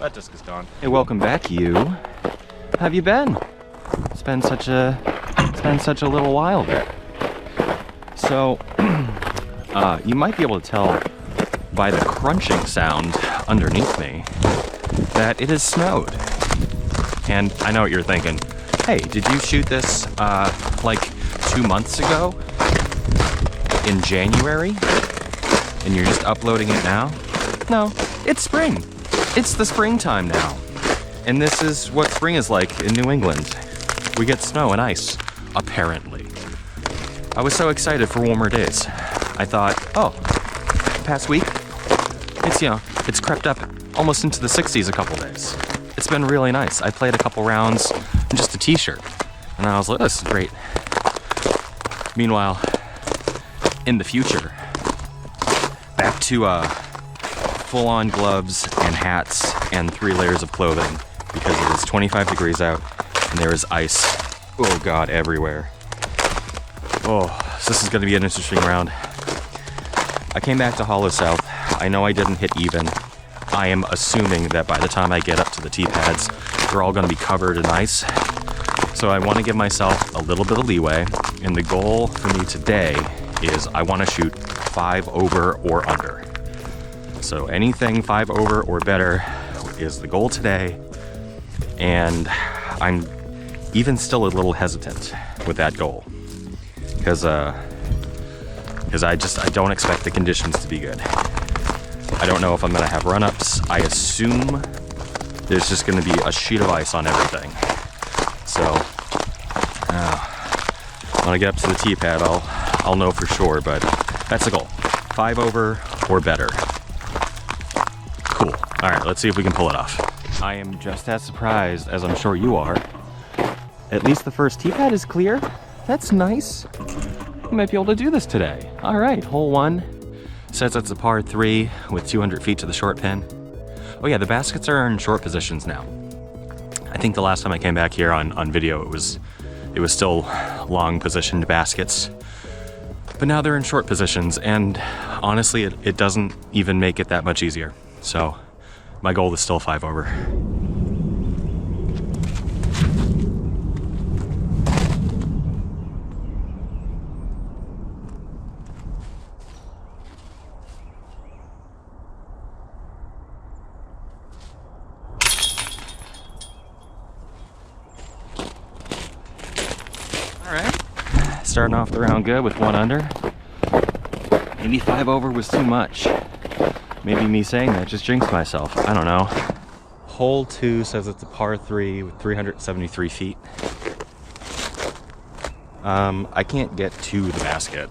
That disc is gone. Hey, welcome back, you. How have you been? It's been such a little while there. So, you might be able to tell by the crunching sound underneath me that it has snowed. And I know what you're thinking. Hey, did you shoot this like 2 months ago? In January? And you're just uploading it now? No, it's spring. It's the springtime now. And this is what spring is like in New England. We get snow and ice, apparently. I was so excited for warmer days. I thought, oh, past week, it's crept up almost into the 60s a couple days. It's been really nice. I played a couple rounds in just a t-shirt. And I was like, this is great. Meanwhile, in the future, back to full-on gloves and hats and 3 layers of clothing because it is 25 degrees out and there is ice, oh god, everywhere. Oh, so this is going to be an interesting round. I came back to Hollow South. I know I didn't hit even. I am assuming that by the time I get up to the tee pads, they're all going to be covered in ice. So I want to give myself a little bit of leeway, and the goal for me today is I want to shoot 5 over or under. So anything 5 over or better is the goal today, and I'm even still a little hesitant with that goal because I don't expect the conditions to be good. I don't know if I'm gonna have run-ups. I assume there's just gonna be a sheet of ice on everything. So when I get up to the tee pad, I'll know for sure, but that's the goal. 5 over or better. Cool. All right, let's see if we can pull it off. I am just as surprised as I'm sure you are. At least the first tee pad is clear. That's nice. You might be able to do this today. All right, hole 1 says it's a par 3 with 200 feet to the short pin. Oh yeah, the baskets are in short positions now. I think the last time I came back here on video, it was still long positioned baskets. But now they're in short positions, and honestly, it doesn't even make it that much easier. So my goal is still 5 over. All right, starting off the round good with 1 under. Maybe 5 over was too much. Maybe me saying that just jinxed myself. I don't know. Hole 2 says it's a par 3 with 373 feet. I can't get to the basket.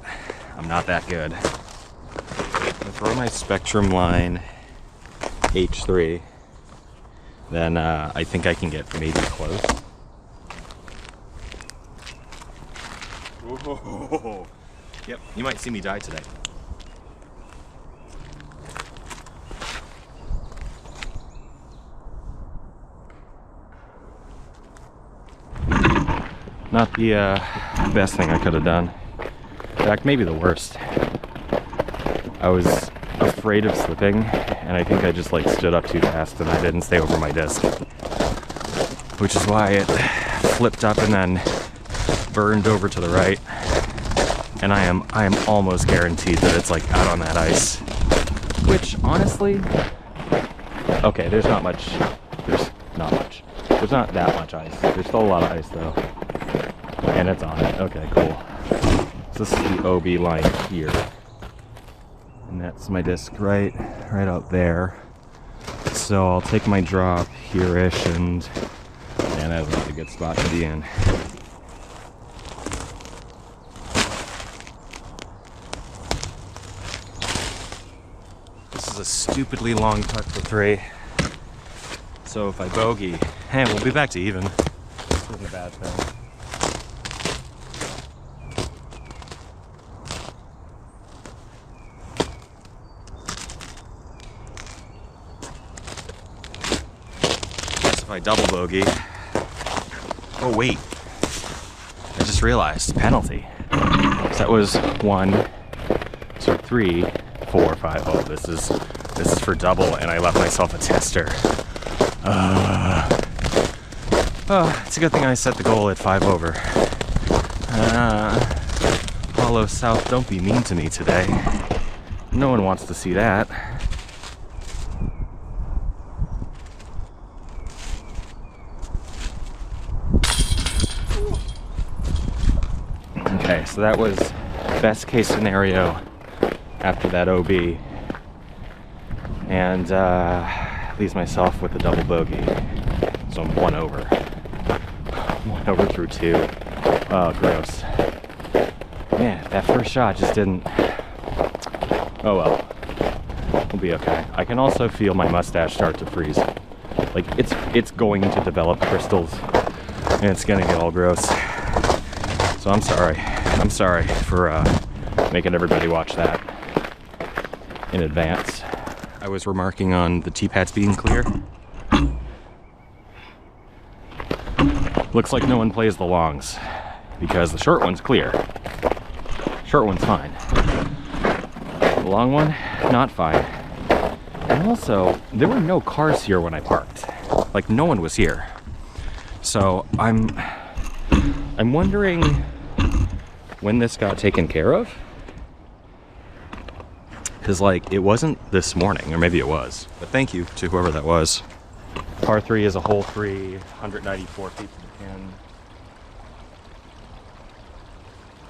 I'm not that good. If I throw my Spectrum line H3, then I think I can get maybe close. Whoa. Yep, you might see me die today. Not the best thing I could have done. In fact, maybe the worst. I was afraid of slipping, and I think I just like stood up too fast and I didn't stay over my disc. Which is why it flipped up and then burned over to the right. And I am almost guaranteed that it's like out on that ice. Which honestly, okay, there's not much. There's not that much ice. There's still a lot of ice though. And it's on it. Okay, cool. So this is the OB line here. And that's my disc right out there. So I'll take my drop here-ish and that's a good spot to be in. This is a stupidly long putt for 3. So if I bogey, hey, we'll be back to even. This isn't a bad thing. If I double bogey. Oh wait, I just realized penalty. So that was 1, 2, 3, 4, 5. Oh, this is for double, and I left myself a tester. Oh, it's a good thing I set the goal at 5 over. Hollow South, don't be mean to me today. No one wants to see that. Okay, so that was best case scenario after that OB. And leaves myself with a double bogey. So I'm 1 over. 1 over through 2. Oh, gross. Man, that first shot just didn't... Oh well. We'll be okay. I can also feel my mustache start to freeze. Like, it's going to develop crystals. And it's gonna get all gross. So I'm sorry. I'm sorry for making everybody watch that in advance. I was remarking on the tee pads being clear. Looks like no one plays the longs because the short one's clear. Short one's fine. The long one, not fine. And also, there were no cars here when I parked. Like, no one was here. So I'm wondering when this got taken care of. Because, like, it wasn't this morning, or maybe it was. But thank you to whoever that was. Par 3 is a hole 3, 194 feet to the pin.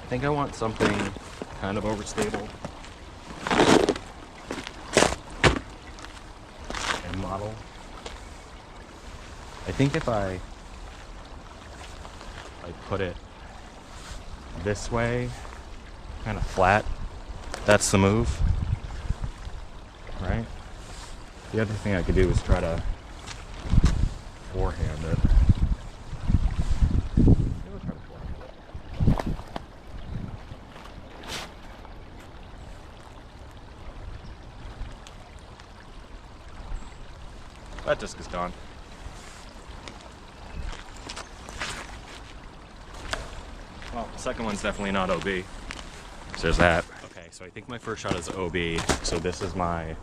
I think I want something kind of overstable. And model. I think if I put it this way, kind of flat, that's the move. Right? The other thing I could do is try to forehand it. That disc is gone. Well, the second one's definitely not OB. So there's that. Okay, so I think my first shot is OB. So this is my,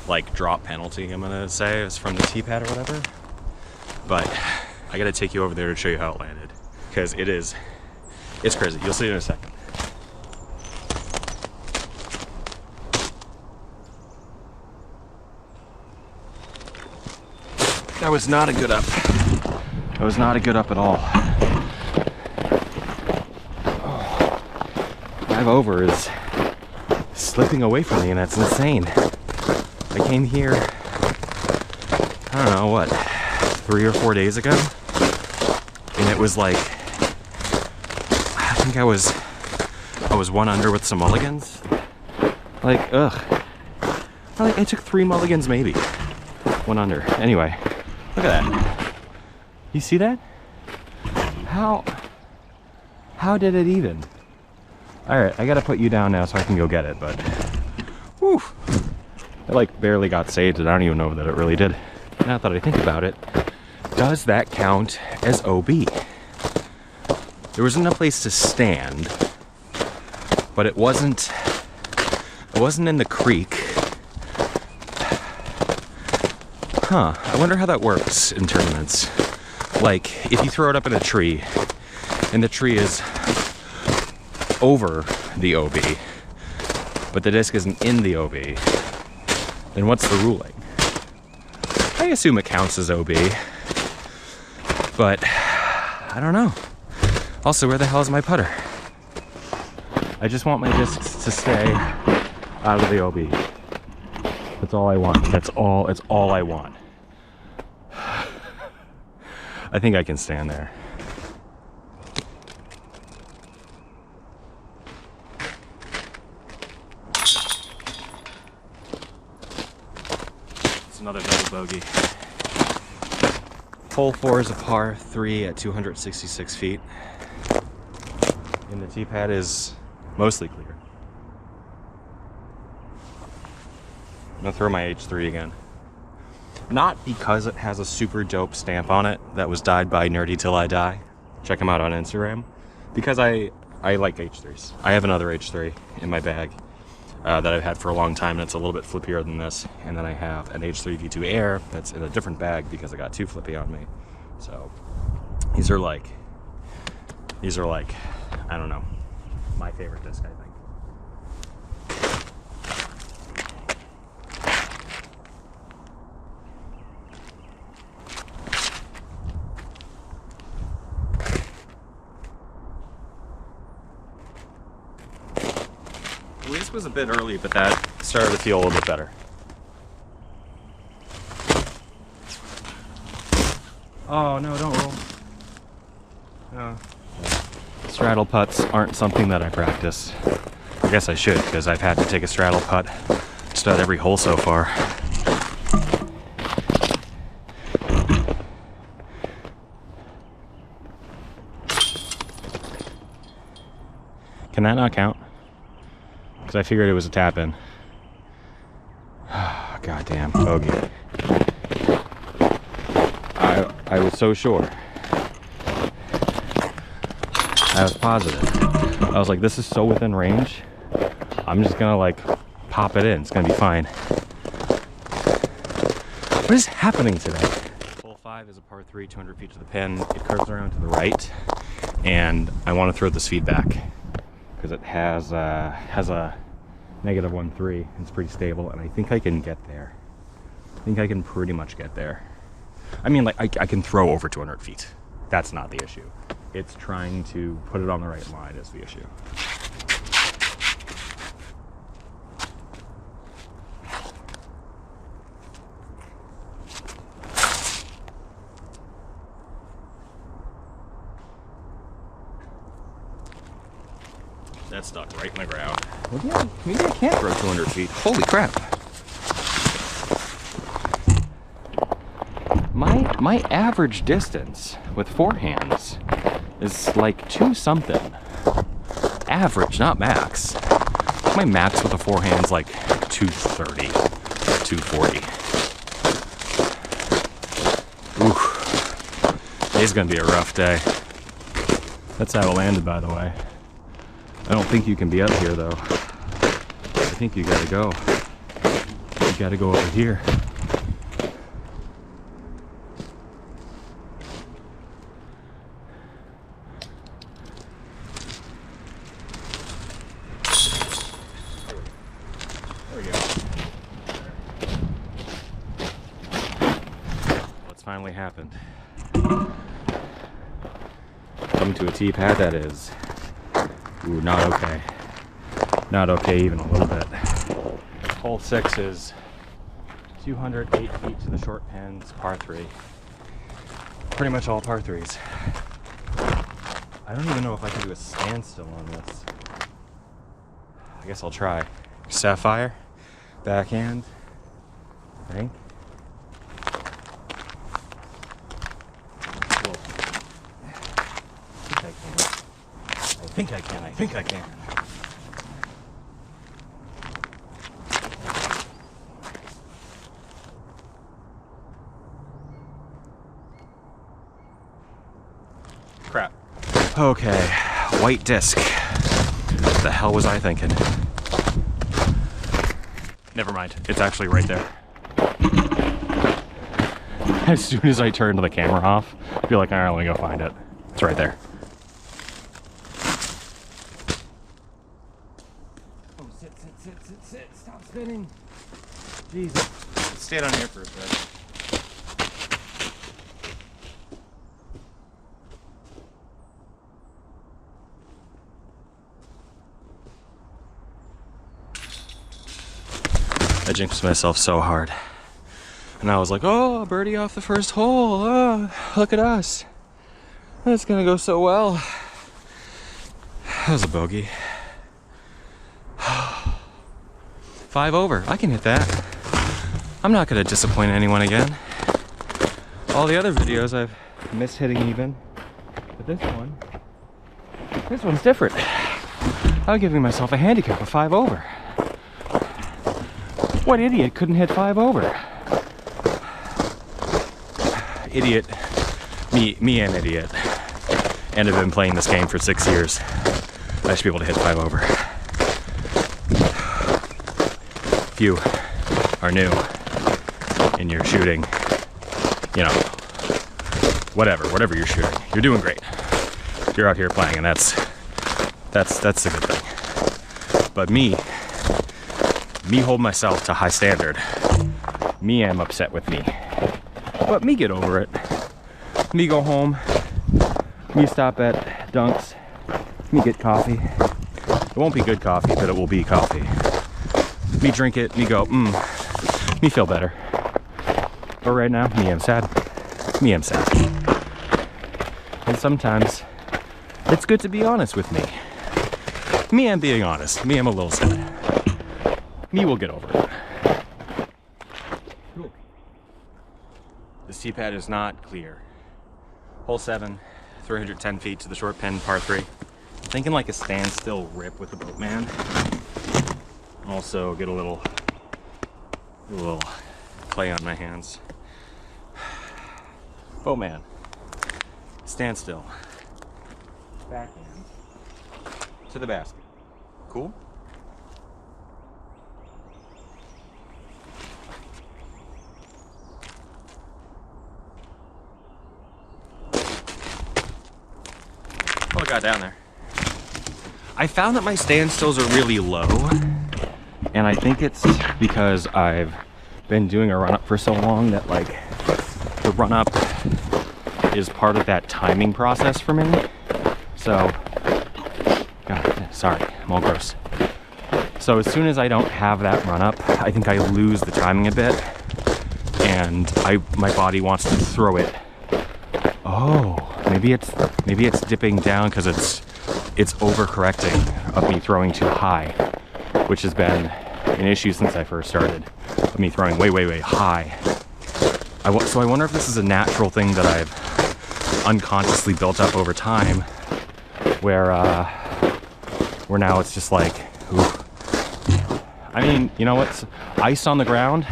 like, drop penalty, I'm gonna say. It's from the tee pad or whatever. But I gotta take you over there to show you how it landed. Because it's crazy. You'll see it in a second. That was not a good up. That was not a good up at all. Oh, 5 over is slipping away from me, and that's insane. I came here, I don't know, what, 3 or 4 days ago? And it was like, I think I was 1 under with some mulligans. Like, ugh. I took 3 mulligans maybe. 1 under. Anyway, look at that. You see that? How did it even? Alright, I gotta put you down now so I can go get it, but... Whew! It like barely got saved, and I don't even know that it really did. Now that I think about it, does that count as OB? There wasn't a place to stand, but it wasn't in the creek. Huh, I wonder how that works in tournaments. Like, if you throw it up in a tree, and the tree is over the OB, but the disc isn't in the OB, then what's the ruling? I assume it counts as OB, but I don't know. Also, where the hell is my putter? I just want my discs to stay out of the OB. That's all I want. It's all I want. I think I can stand there. It's another double bogey. Hole 4 is a par 3 at 266 feet. And the tee pad is mostly clear. I'm gonna throw my H3 again. Not because it has a super dope stamp on it that was dyed by Nerdy Till I Die. Check him out on Instagram. Because I like H3s. I have another H3 in my bag. that I've had for a long time, and it's a little bit flippier than this. And then I have an H3 V2 Air that's in a different bag because I got too flippy on me. So these are like, I don't know, my favorite disc, I think. This was a bit early, but that started to feel a little bit better. Oh no, don't roll. No. Straddle putts aren't something that I practice. I guess I should, because I've had to take a straddle putt just about every hole so far. Can that not count? Because I figured it was a tap-in. Goddamn, bogey. I was so sure. I was positive. I was like, this is so within range. I'm just gonna like pop it in. It's gonna be fine. What is happening today? Hole 5 is a par 3, 200 feet to the pin. It curves around to the right, and I want to throw this feedback because it has a -1.3. It's pretty stable, and I think I can get there. I think I can pretty much get there. I mean, like, I can throw over 200 feet. That's not the issue. It's trying to put it on the right line is the issue. That stuck right in the ground. Maybe I can't throw 200 feet. Holy crap. My average distance with forehands is like 2 something. Average, not max. My max with a forehand's like 230, 240. Ooh. Today's gonna be a rough day. That's how it landed, by the way. I don't think you can be up here though. I think you gotta go. You gotta go over here. There we go. What's finally happened? Come to a tee pad that is. Ooh, not okay. Not okay even a little bit. Hole 6 is 208 feet to the short pins, par 3. Pretty much all par 3s. I don't even know if I can do a standstill on this. I guess I'll try. Sapphire, backhand, I think. I think I can. Crap. Okay, white disc. What the hell was I thinking? Never mind, it's actually right there. As soon as I turn the camera off, I feel like I only go find it. It's right there. Sit, stop spinning. Jesus. Stay down here for a bit. I jinxed myself so hard. And I was like, oh, birdie off the first hole. Oh, look at us. That's gonna go so well. That was a bogey. 5 over. I can hit that. I'm not going to disappoint anyone again. All the other videos I've missed hitting even. But this one's different. I'm giving myself a handicap of 5 over. What idiot couldn't hit 5 over? Idiot. Me an idiot. And I've been playing this game for 6 years. I should be able to hit 5 over. you are new and you're shooting, you know, whatever you're shooting, you're doing great. You're out here playing, and that's a good thing. But me hold myself to high standard. Me am upset with me. But me get over it. Me go home. Me stop at Dunk's. Me get coffee. It won't be good coffee, but it will be coffee. Me drink it. Me go, me feel better. But right now, me am sad. Me am sad. And sometimes, it's good to be honest with me. Me am being honest. Me am a little sad. Me will get over it. Cool. This tee pad is not clear. Hole 7, 310 feet to the short pin, par 3. Thinking like a standstill rip with the boatman. Also get a little clay on my hands. Boatman. Standstill. Backhand to the basket. Cool? Oh, I got down there. I found that my standstills are really low, and I think it's because I've been doing a run-up for so long that, like, the run-up is part of that timing process for me. So, God, sorry, I'm all gross. So as soon as I don't have that run-up, I think I lose the timing a bit, and my body wants to throw it. Oh, maybe it's dipping down because it's overcorrecting of me throwing too high, which has been an issue since I first started, of me throwing way high. So I wonder if this is a natural thing that I've unconsciously built up over time, where now it's just like, ooh. I mean, you know what's ice on the ground?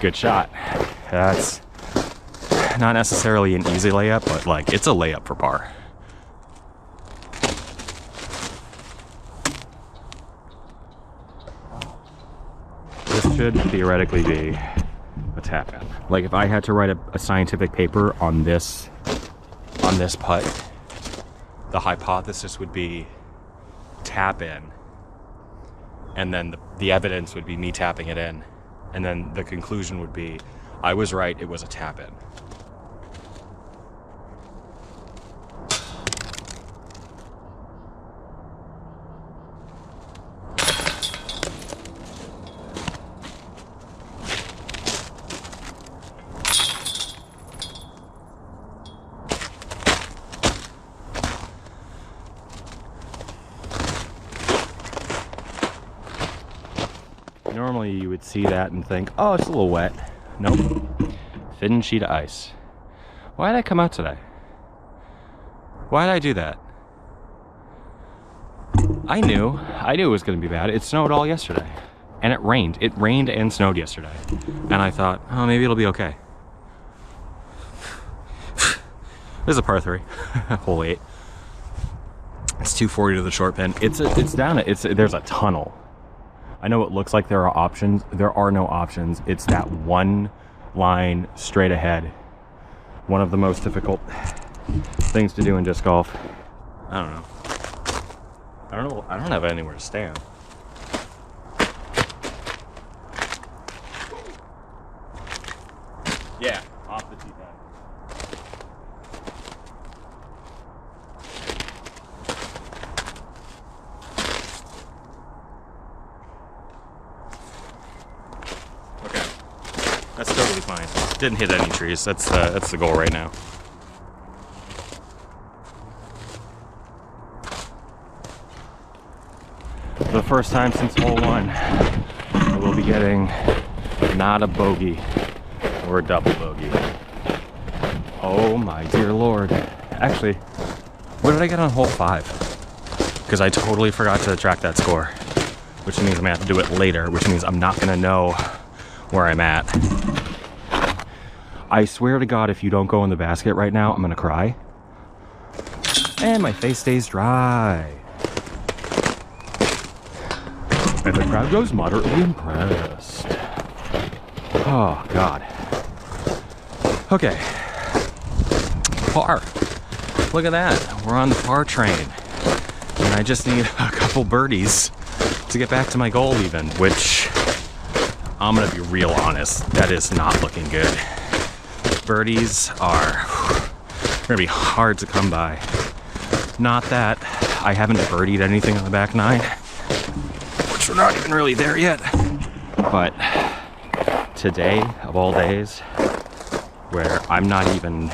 Good shot. That's not necessarily an easy layup, but like it's a layup for par. This should theoretically be a tap in. Like if I had to write a scientific paper on this putt, the hypothesis would be tap in, and then the evidence would be me tapping it in, and then the conclusion would be I was right, it was a tap in. Normally you would see that and think, oh, it's a little wet. Nope. Thin sheet of ice. Why did I come out today? Why did I do that? I knew it was going to be bad. It snowed all yesterday. And it rained. It rained and snowed yesterday. And I thought, oh, maybe it'll be okay. This is a par 3. Hole 8. It's 240 to the short pin. It's down. There's a tunnel. I know it looks like there are options. There are no options. It's that one line straight ahead. One of the most difficult things to do in disc golf. I don't know. I don't have anywhere to stand. Yeah, off the tee pad. That's totally fine. Didn't hit any trees. That's the goal right now. For the first time since hole 1, I will be getting not a bogey or a double bogey. Oh my dear Lord. Actually, what did I get on hole 5? Because I totally forgot to track that score, which means I'm gonna have to do it later, which means I'm not gonna know where I'm at. I swear to God, if you don't go in the basket right now, I'm gonna cry. And my face stays dry. And the crowd goes moderately impressed. Oh, God. Okay. Par. Look at that. We're on the par train. And I just need a couple birdies to get back to my goal even, which I'm gonna be real honest, that is not looking good. Birdies are gonna be hard to come by. Not that I haven't birdied anything on the back nine, which we're not even really there yet. But today, of all days, where I'm not even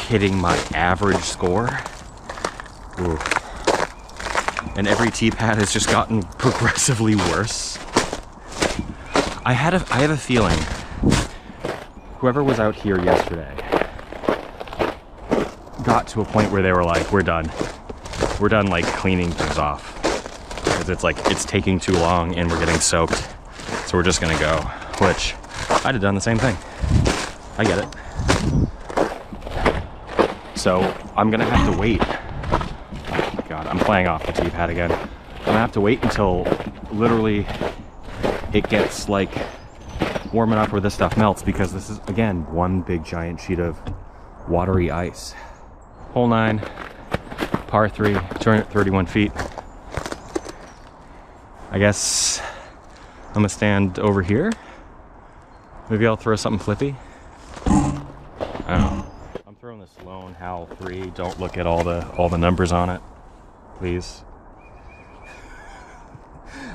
hitting my average score, ooh, and every tee pad has just gotten progressively worse. I have a feeling whoever was out here yesterday got to a point where they were like, we're done like cleaning things off, because it's like it's taking too long and we're getting soaked, so we're just gonna go. Which I'd have done the same thing. I get it. So I'm gonna have to wait. Oh my God, I'm playing off the tee pad again. I'm gonna have to wait until literally it gets like warm enough where this stuff melts, because this is, again, one big giant sheet of watery ice. Hole 9, par 3, 231 feet. I guess I'm gonna stand over here. Maybe I'll throw something flippy. I don't know. I'm throwing this Lone Howl 3. Don't look at all the numbers on it, please.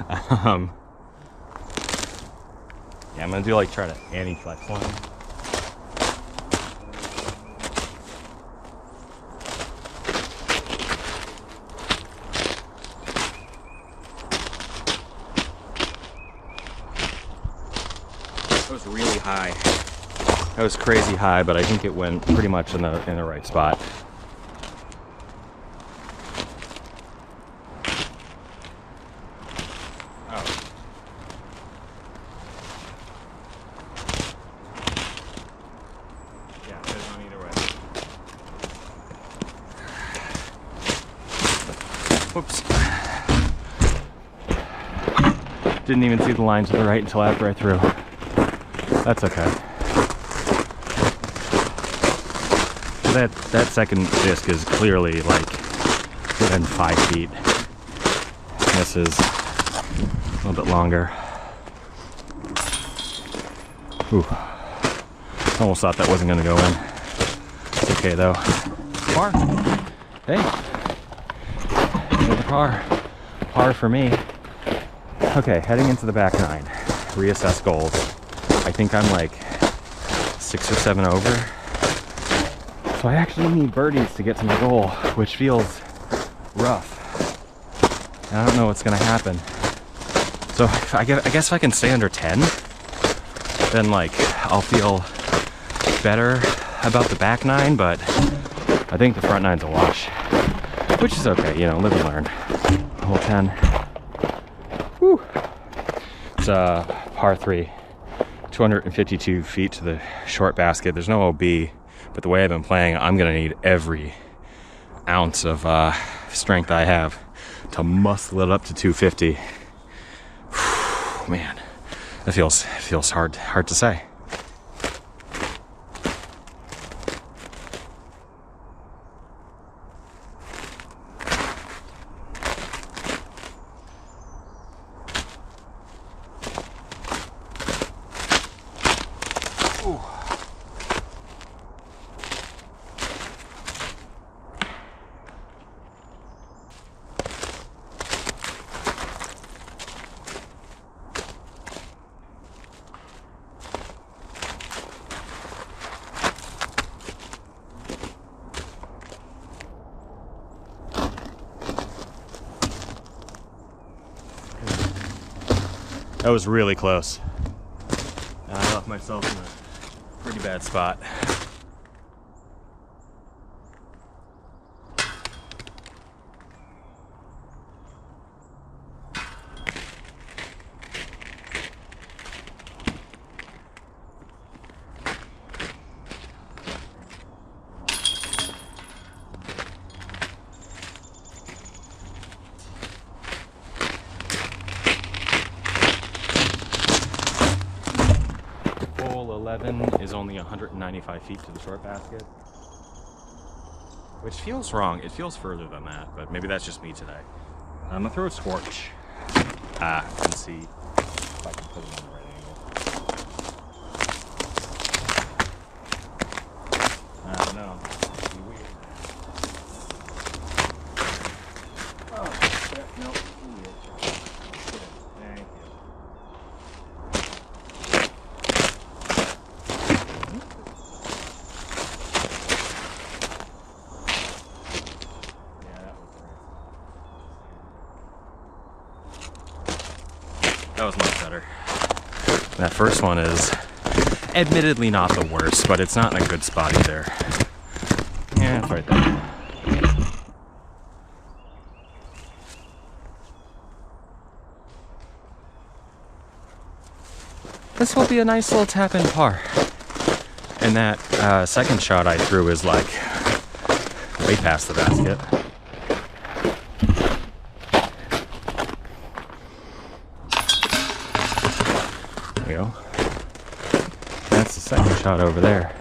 Yeah, I'm gonna do like try to anti-flex one. That was really high. That was crazy high, but I think it went pretty much in the right spot. Whoops. Didn't even see the line to the right until after I threw. That's okay. That second disc is clearly like within 5 feet. This is a little bit longer. Ooh. Almost thought that wasn't gonna go in. It's okay though. Par. Hey. Par for me. Okay, heading into the back nine. Reassess goals. I think I'm like 6 or 7 over. So I actually need birdies to get to my goal, which feels rough. I don't know what's gonna happen. So I guess if I can stay under 10, then like I'll feel better about the back nine, but I think the front nine's a wash. Which is okay, you know, live and learn. Hole 10. Woo! It's par 3. 252 feet to the short basket. There's no OB, but the way I've been playing, I'm gonna need every ounce of strength I have to muscle it up to 250. Whew, man, that feels hard to say. That was really close. I left myself in a pretty bad spot. tap-in is only 195 feet to the short basket. Which feels wrong. It feels further than that, but maybe that's just me today. I'm gonna throw a scorch. And see if I can put it on the right angle. I don't know. It'd be weird. Oh, shit. Nope. Thank you. That was much better. That first one is admittedly not the worst, but it's not in a good spot either. Yeah, it's right there. This will be a nice little tap-in par. And that second shot I threw is like way past the basket. There we go. That's the second shot over there.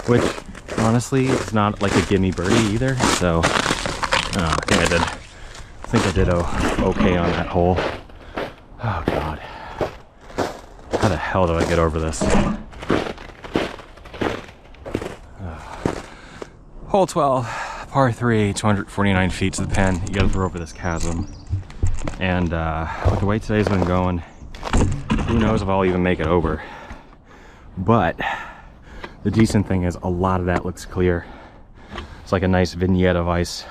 Which, honestly, is not like a gimme birdie either. So, I think I did okay on that hole. Oh God. How the hell do I get over this? Hole 12, par 3, 249 feet to the pin. You gotta throw over this chasm. And with the way today's been going, who knows if I'll even make it over. But the decent thing is a lot of that looks clear. It's like a nice vignette of ice.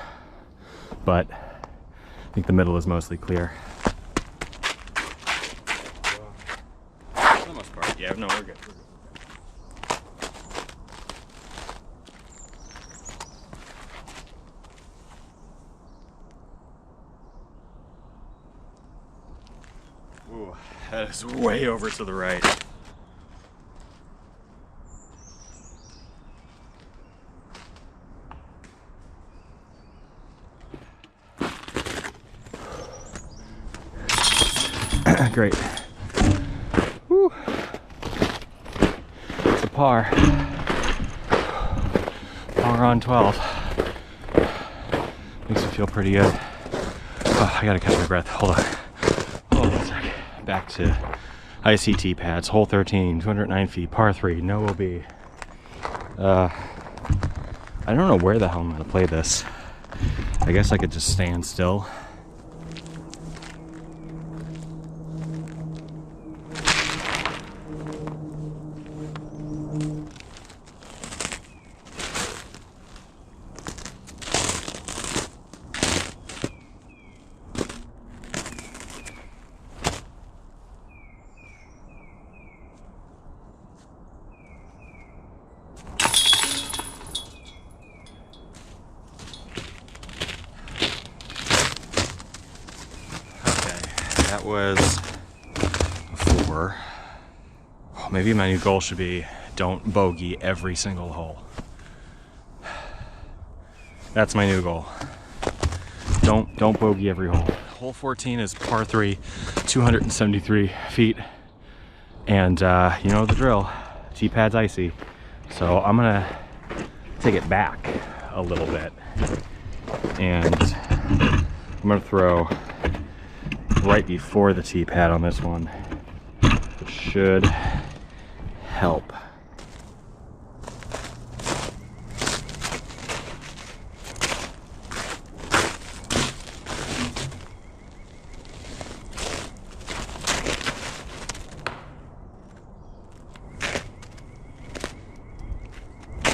But I think the middle is mostly clear. For the most part, yeah, no, we're good. Ooh, that is way over to the right. Great. Woo. It's a par. Par on 12. Makes me feel pretty good. Oh, I gotta catch my breath. Hold on. Hold on a sec. Back to ICT pads. Hole 13, 209 feet, par 3, no OB. I don't know where the hell I'm gonna play this. I guess I could just stand still. That was a 4. Maybe my new goal should be don't bogey every single hole. That's my new goal. Don't bogey every hole. Hole 14 is par 3, 273 feet. And you know the drill. T-pad's icy. So I'm gonna take it back a little bit. And I'm gonna throw right before the T-pad on this one, which should help.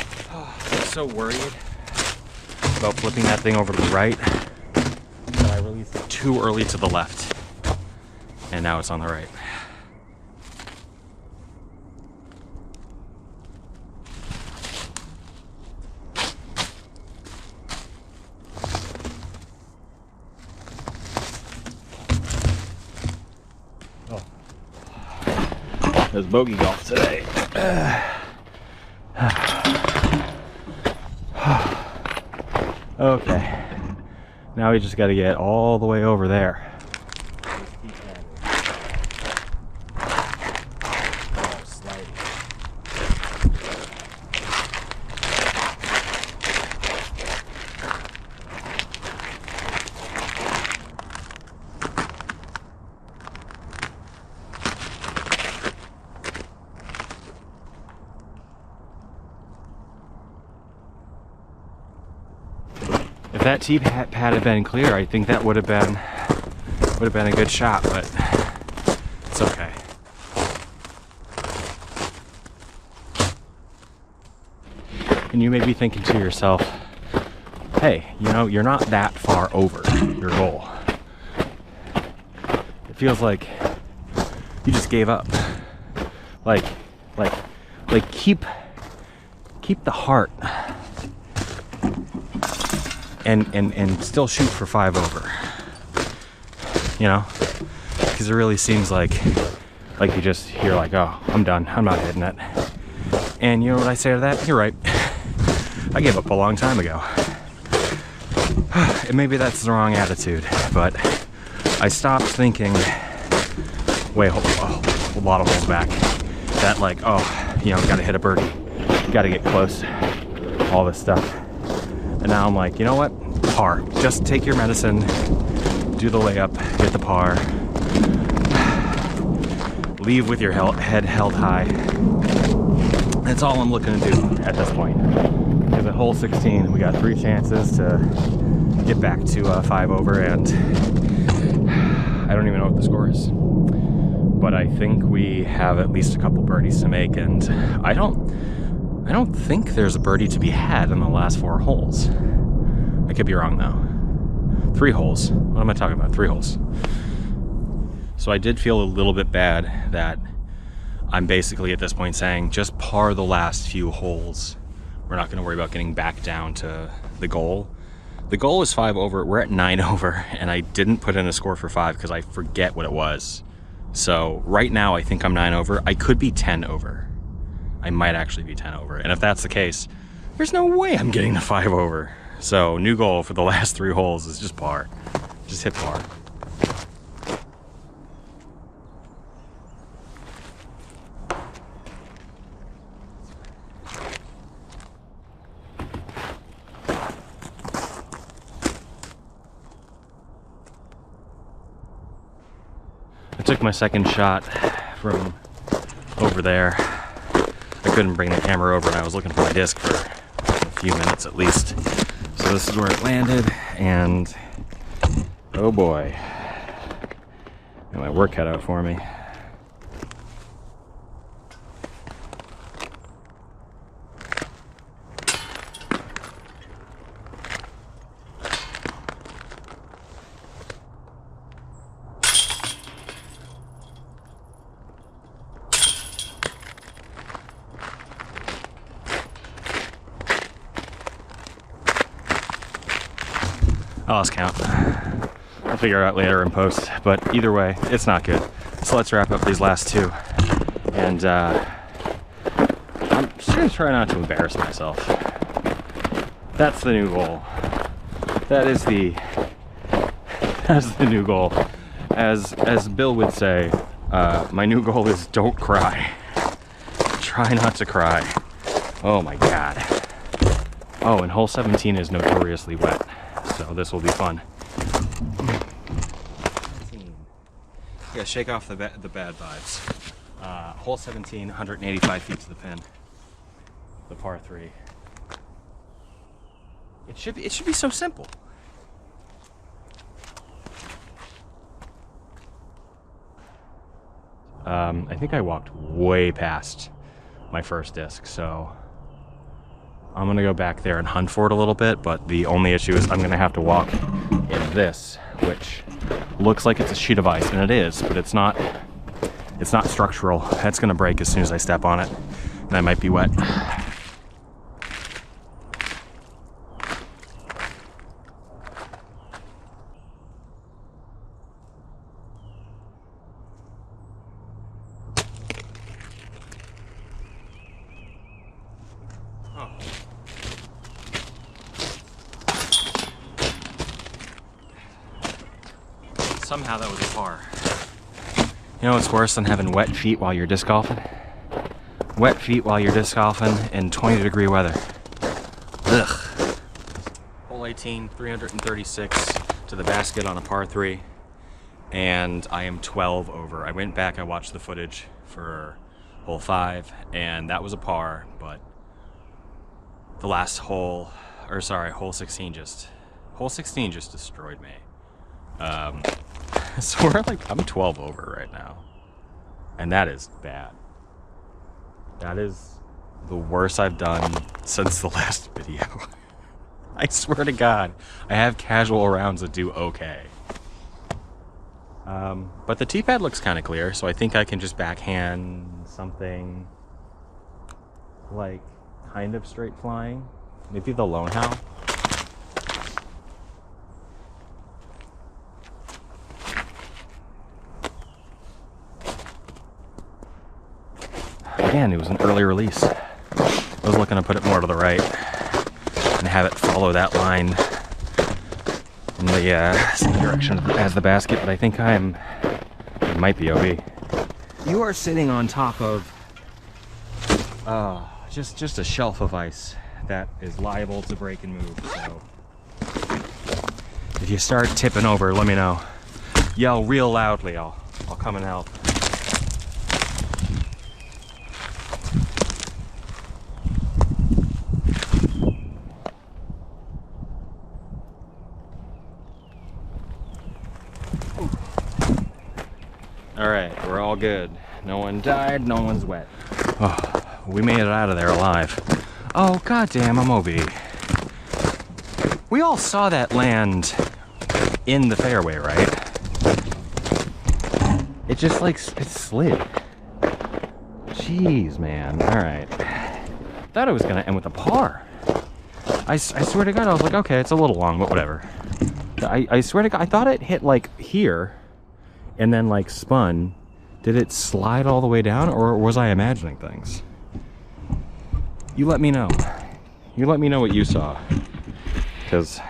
I'm so worried about flipping that thing over to the right that I released it too early to the left. And now it's on the right. Oh. There's bogey golf today. Okay. Now we just got to get all the way over there. that tee pad had been clear, I think that would have been a good shot, but it's okay. And you may be thinking to yourself, hey, you know, you're not that far over your goal. It feels like you just gave up. Like keep the heart and still shoot for 5 over. You know, because it really seems like you're like, oh, I'm done. I'm not hitting it. And you know what I say to that? You're right. I gave up a long time ago. And maybe that's the wrong attitude, but I stopped thinking, wait, a lot of holes back, that like, oh, you know, gotta hit a birdie, gotta get close, all this stuff. And now I'm like, you know what? Par. Just take your medicine, do the layup, get the par, leave with your head held high. That's all I'm looking to do at this point. Because at hole 16, we got 3 chances to get back to 5 over, and I don't even know what the score is. But I think we have at least a couple birdies to make, and I don't think there's a birdie to be had in the last 4 holes. I could be wrong though. 3 holes. What am I talking about? 3 holes. So I did feel a little bit bad that I'm basically at this point saying just par the last few holes. We're not going to worry about getting back down to the goal. The goal is 5 over. We're at 9 over, and I didn't put in a score for 5 because I forget what it was. So right now I think I'm 9 over. I could be 10 over. I might actually be 10 over. And if that's the case, there's no way I'm getting to 5 over. So new goal for the last 3 holes is just par. Just hit par. I took my second shot from over there. I couldn't bring the camera over and I was looking for my disc for a few minutes at least. So this is where it landed, and oh boy, got my work cut out for me. I lost count. I'll figure it out later in post, but either way, it's not good. So let's wrap up these last 2. And I'm just gonna try not to embarrass myself. That's the new goal. That's the new goal. As Bill would say, my new goal is don't cry. Try not to cry. Oh my God. Oh, and hole 17 is notoriously wet. So this will be fun. Yeah, shake off the bad vibes. Hole 17, 185 feet to the pin. The par 3. It should be so simple. I think I walked way past my first disc, so I'm gonna go back there and hunt for it a little bit, but the only issue is I'm gonna have to walk in this, which looks like it's a sheet of ice, and it is, but it's not structural. That's gonna break as soon as I step on it, and I might be wet. Somehow that was a par. You know what's worse than having wet feet while you're disc golfing? Wet feet while you're disc golfing in 20-degree weather. Ugh. Hole 18, 336 to the basket on a par 3, and I am 12 over. I went back, I watched the footage for hole 5, and that was a par, but the last hole, or sorry, hole 16 just Hole 16 just destroyed me. So we're like, I'm 12 over right now. And that is bad. That is the worst I've done since the last video. I swear to God, I have casual rounds that do okay. But the tee pad looks kind of clear, so I think I can just backhand something like kind of straight flying. Maybe the lone howl. Again, it was an early release. I was looking to put it more to the right and have it follow that line in the same direction as the basket, but I think it might be OB. You are sitting on top of just a shelf of ice that is liable to break and move, so if you start tipping over, let me know. Yell real loudly, I'll come and help. All right, we're all good. No one died, no one's wet. Oh, we made it out of there alive. Oh, goddamn, I'm OB. We all saw that land in the fairway, right? It just like, it slid. Jeez, man, all right. Thought it was gonna end with a par. I swear to God, I was like, okay, it's a little long, but whatever. I swear to God, I thought it hit like here and then like spun. Did it slide all the way down, or was I imagining things? You let me know. You let me know what you saw. Because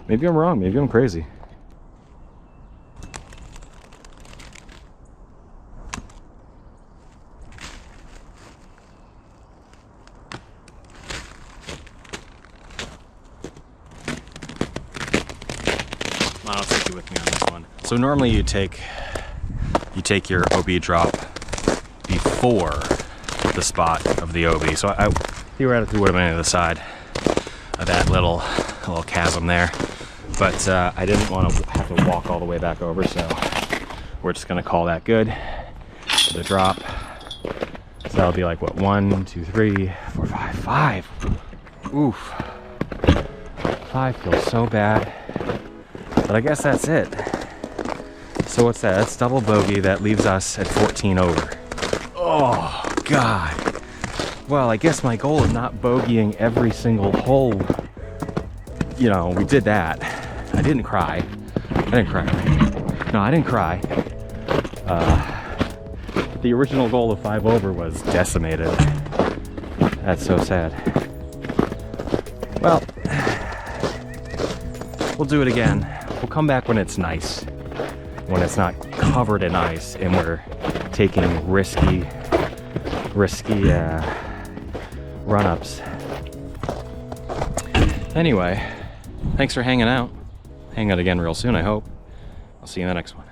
maybe I'm wrong, maybe I'm crazy. I'll take you with me on this one. So normally you take your OB drop before the spot of the OB. So I theoretically would have been on the side of that little chasm there, but I didn't want to have to walk all the way back over, so we're just gonna call that good for the drop. So that'll be like what, 1, 2, 3, 4, 5. Oof. 5 feels so bad. But I guess that's it. So what's that? That's double bogey. That leaves us at 14 over. Oh, God. Well, I guess my goal of not bogeying every single hole, you know, we did that. I didn't cry. No, I didn't cry. The original goal of 5 over was decimated. That's so sad. Well, we'll do it again. We'll come back when it's nice, when it's not covered in ice and we're taking risky run-ups. Anyway, thanks for hanging out. Hang out again real soon, I hope. I'll see you in the next one.